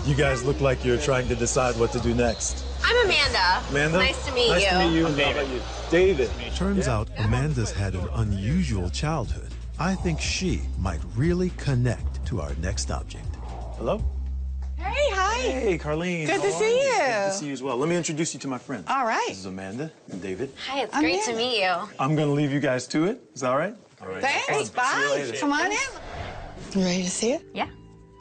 You guys look like you're trying to decide what to do next. I'm Amanda. Amanda? Nice to meet you. Nice to meet you. I'm David. How about you? David. Turns out Amanda's had an unusual childhood. I think she might really connect to our next object. Hello? Hey, hi. Hey, Carlene. Good to How are see you. Good to see you as well. Let me introduce you to my friends. All right. This is Amanda and David. Hi, it's great to meet you. I'm going to leave you guys to it. Is that all right? All right. Thanks. See you Bye. later. Come on in. You ready to see it? Yeah.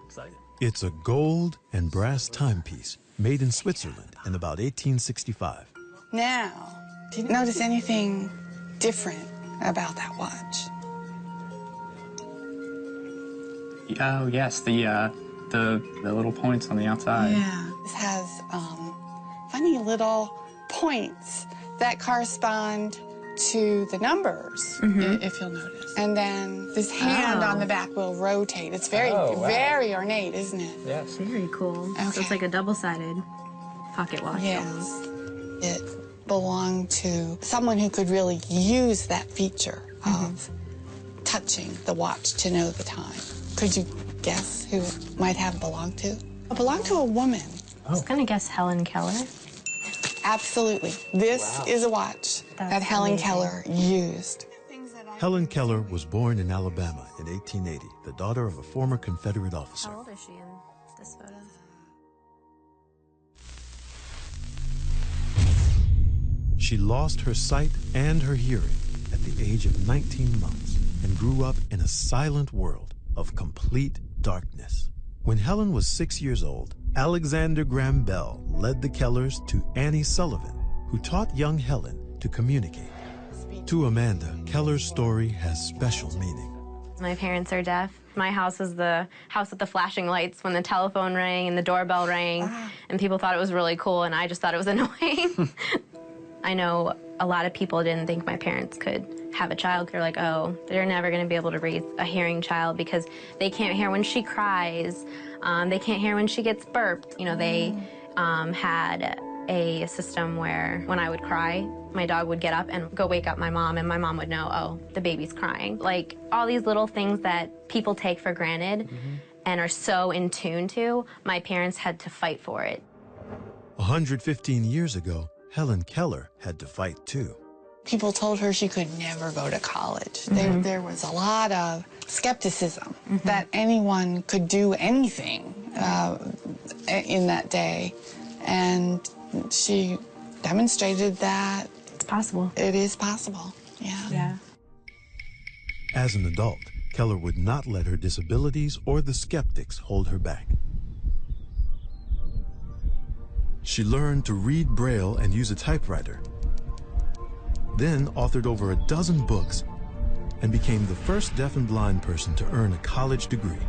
Excited. It's a gold and brass timepiece made in Switzerland in about 1865. Now, do you notice anything different about that watch? Oh, yes, the little points on the outside. Yeah. This has funny little points that correspond to the numbers, if you'll notice. And then this hand on the back will rotate. It's very, very ornate, isn't it? Yes. Very cool. Okay. So it's like a double-sided pocket watch. Yes. It belonged to someone who could really use that feature of touching the watch to know the time. Could you guess who it might have belonged to? It belonged to a woman. I was gonna guess Helen Keller. Absolutely. This is a watch that Helen Keller used. Helen Keller was born in Alabama in 1880, the daughter of a former Confederate officer. How old is she in this photo? She lost her sight and her hearing at the age of 19 months and grew up in a silent world of complete darkness. When Helen was 6 years old, Alexander Graham Bell led the Kellers to Annie Sullivan, who taught young Helen to communicate. To Amanda, Keller's story has special meaning. My parents are deaf. My house was the house with the flashing lights when the telephone rang and the doorbell rang, and people thought it was really cool, and I just thought it was annoying. I know a lot of people didn't think my parents could have a child. They're like, oh, they're never going to be able to raise a hearing child because they can't hear when she cries. They can't hear when she gets burped. You know, they had a system where when I would cry, my dog would get up and go wake up my mom, and my mom would know, oh, the baby's crying. Like, all these little things that people take for granted and are so in tune to, my parents had to fight for it. 115 years ago, Helen Keller had to fight too. People told her she could never go to college. There was a lot of skepticism that anyone could do anything in that day. And she demonstrated that It's possible. it is possible. Yeah. As an adult, Keller would not let her disabilities or the skeptics hold her back. She learned to read Braille and use a typewriter, then authored over a dozen books and became the first deaf and blind person to earn a college degree.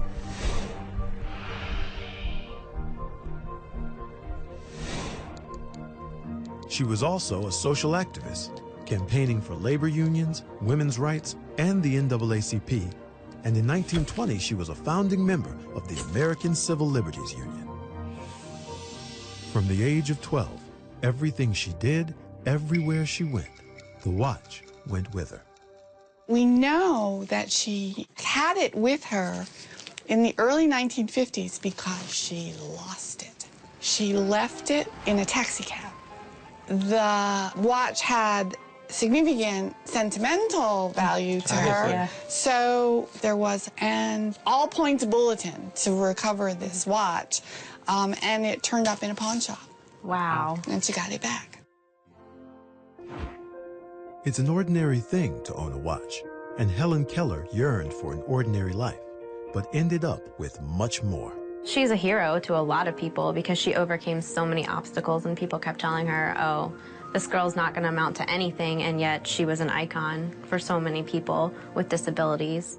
She was also a social activist, campaigning for labor unions, women's rights, and the NAACP. And in 1920, she was a founding member of the American Civil Liberties Union. From the age of 12, everything she did, everywhere she went, the watch went with her. We know that she had it with her in the early 1950s because she lost it. She left it in a taxi cab. The watch had significant sentimental value to her. So there was an all-points bulletin to recover this watch, and it turned up in a pawn shop. Wow. And she got it back. It's an ordinary thing to own a watch, and Helen Keller yearned for an ordinary life, but ended up with much more. She's a hero to a lot of people because she overcame so many obstacles, and people kept telling her, oh, this girl's not going to amount to anything, and yet she was an icon for so many people with disabilities.